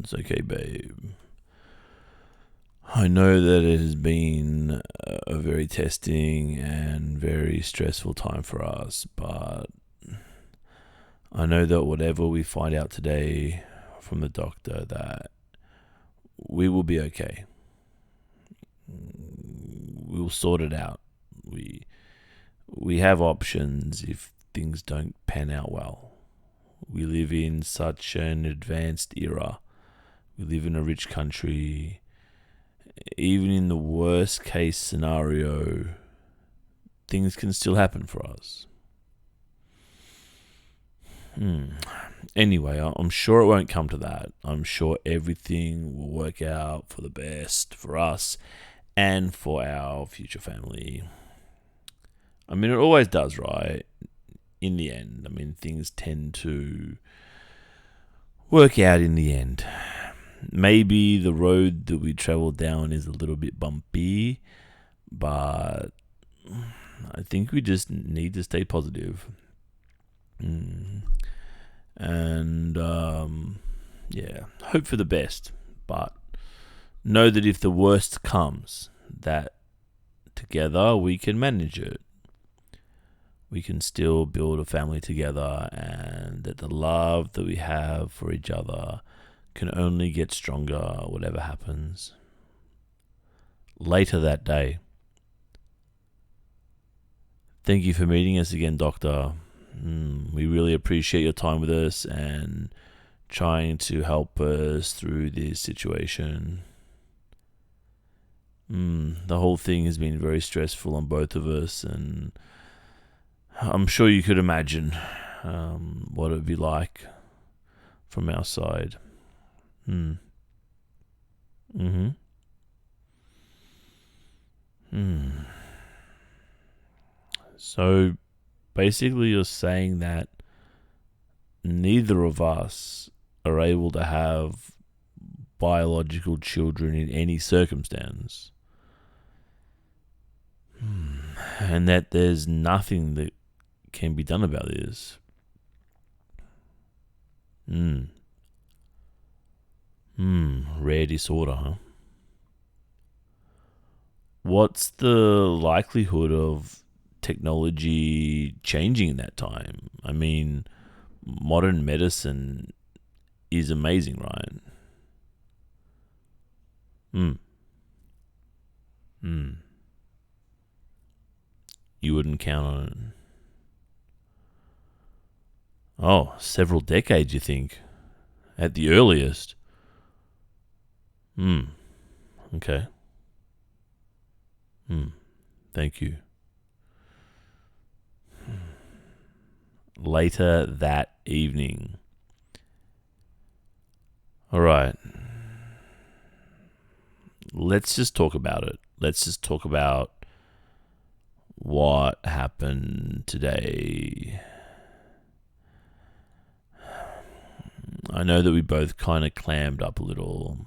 It's okay, babe. I know that it has been a very testing and very stressful time for us, but I know that whatever we find out today from the doctor, that we will be okay. We will sort it out. We have options if things don't pan out well. We live in such an advanced era. We live in a rich country. Even in the worst case scenario, things can still happen for us. Anyway, I'm sure it won't come to that. I'm sure everything will work out for the best for us and for our future family. I mean, it always does, right? In the end. I mean, things tend to work out in the end. Maybe the road that we travel down is a little bit bumpy, but I think we just need to stay positive. And hope for the best, but know that if the worst comes, that together we can manage it. We can still build a family together, and that the love that we have for each other can only get stronger whatever happens. Later that day. Thank you for meeting us again, Doctor. We really appreciate your time with us and trying to help us through this situation. The whole thing has been very stressful on both of us, and I'm sure you could imagine what it would be like from our side. So basically you're saying that neither of us are able to have biological children in any circumstance. And that there's nothing that can be done about this. Rare disorder, huh? What's the likelihood of technology changing in that time? I mean, modern medicine is amazing, right? You wouldn't count on it. Oh, several decades, you think? At the earliest? Okay. Thank you. Later that evening. Alright. Let's just talk about it. Let's just talk about what happened today. I know that we both kind of clammed up a little.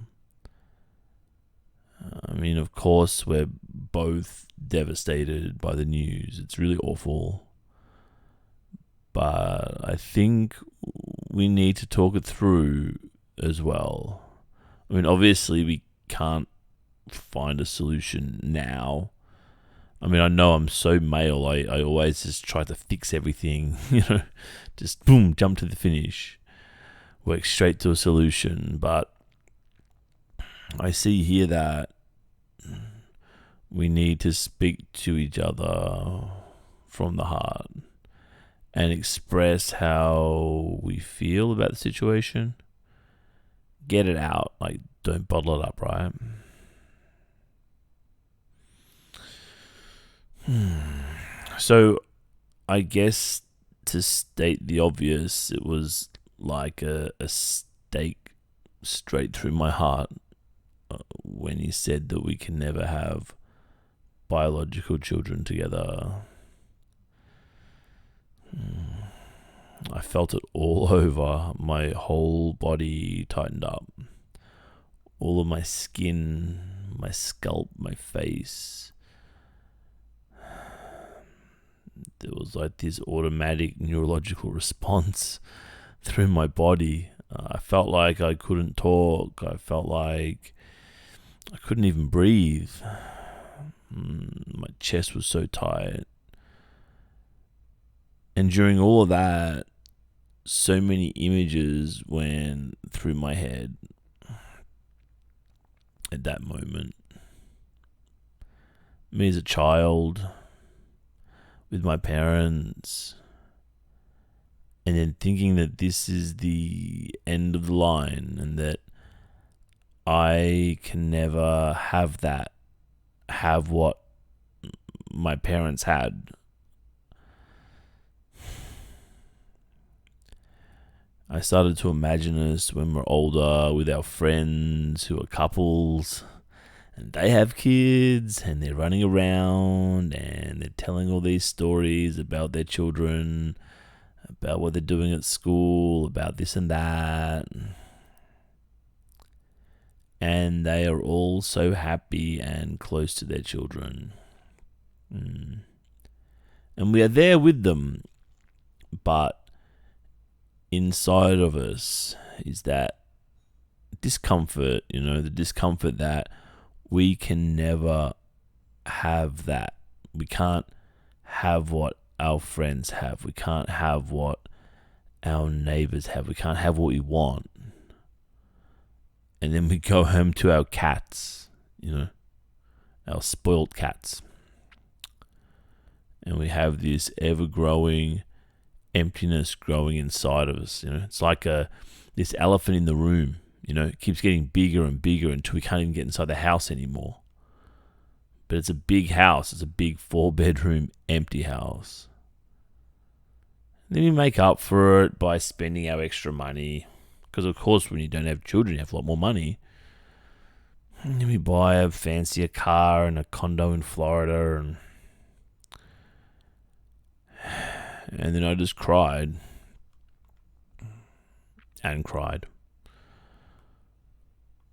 I mean, of course, we're both devastated by the news. It's really awful. But I think we need to talk it through as well. I mean, obviously, we can't find a solution now. I mean, I know I'm so male. I always just try to fix everything, just boom, jump to the finish, work straight to a solution. But I see here that we need to speak to each other from the heart and express how we feel about the situation. Get it out. Like, don't bottle it up, right? So, I guess to state the obvious, it was like a stake straight through my heart when he said that we can never have biological children together. I felt it all over. My whole body tightened up. All of my skin, my scalp, my face. There was like this automatic neurological response through my body. I felt like I couldn't talk. I felt like I couldn't even breathe. My chest was so tight. And during all of that, so many images went through my head at that moment. Me as a child, with my parents, and then thinking that this is the end of the line and that I can never have what my parents had. I started to imagine us when we're older with our friends who are couples and they have kids and they're running around and they're telling all these stories about their children, about what they're doing at school, about this and that. And they are all so happy and close to their children. And we are there with them, but inside of us is that discomfort, the discomfort that we can never have that. We can't have what our friends have. We can't have what our neighbors have. We can't have what we want. And then we go home to our cats, our spoiled cats. And we have this ever-growing emptiness growing inside of us. It's like this elephant in the room. It keeps getting bigger and bigger until we can't even get inside the house anymore. But it's a big house. It's a big 4-bedroom empty house. And then we make up for it by spending our extra money. Because of course when you don't have children, you have a lot more money. And then we buy a fancier car and a condo in Florida. And then I just cried. And cried.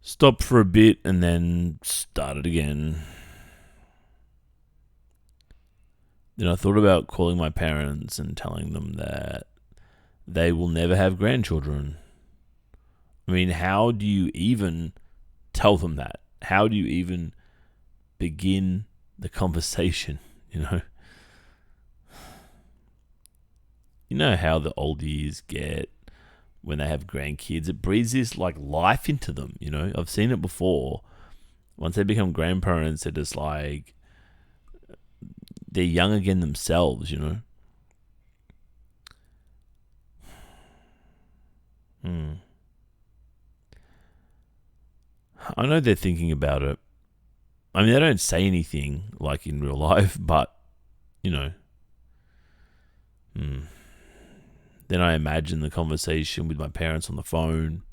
Stopped for a bit and then started again. Then I thought about calling my parents and telling them that they will never have grandchildren. I mean, how do you even tell them that? How do you even begin the conversation, You know how the oldies get when they have grandkids. It breathes this life into them, I've seen it before. Once they become grandparents, they're just they're young again themselves, I know they're thinking about it. I mean, they don't say anything like in real life, but, Then I imagine the conversation with my parents on the phone,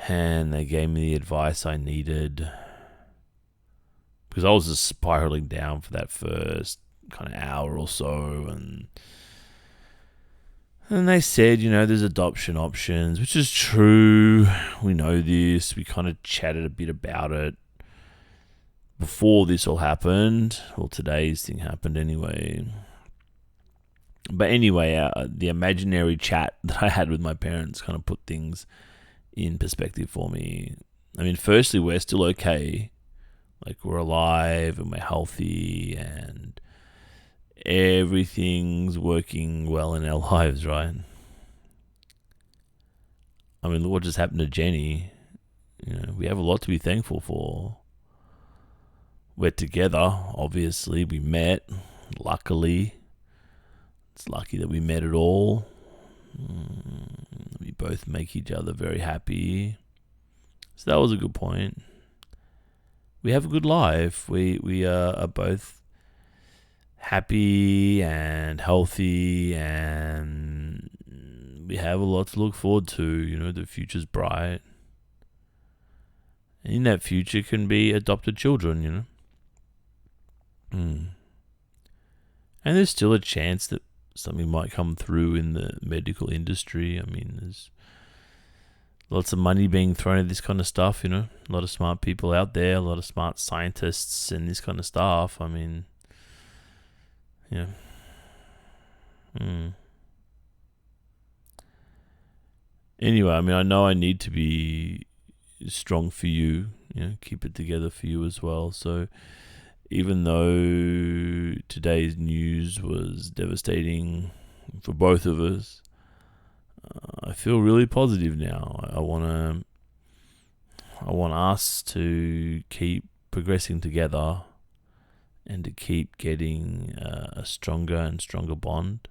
and they gave me the advice I needed. Because I was just spiraling down for that first kind of hour or so, and they said, there's adoption options, which is true. We know this. We kind of chatted a bit about it before this all happened. Well, today's thing happened anyway. But anyway, the imaginary chat that I had with my parents kind of put things in perspective for me. I mean, firstly, we're still okay. We're alive and we're healthy and everything's working well in our lives, right? I mean, look what just happened to Jenny. We have a lot to be thankful for. We're together, obviously. We met, luckily. It's lucky that we met at all. We both make each other very happy. So that was a good point. We have a good life. We are both happy and healthy, and we have a lot to look forward to. The future's bright. And in that future can be adopted children, And there's still a chance that something might come through in the medical industry. I mean, there's lots of money being thrown at this kind of stuff, A lot of smart people out there, a lot of smart scientists and this kind of stuff. I mean, yeah. Anyway, I mean, I know I need to be strong for you, keep it together for you as well. So even though today's news was devastating for both of us, I feel really positive now. I want us to keep progressing together and to keep getting a stronger and stronger bond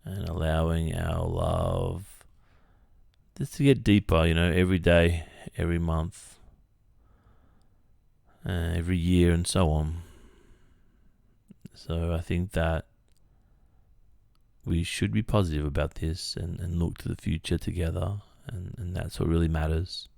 and allowing our love just to get deeper, every day, every month, every year, and so on. So I think that we should be positive about this and look to the future together, and that's what really matters.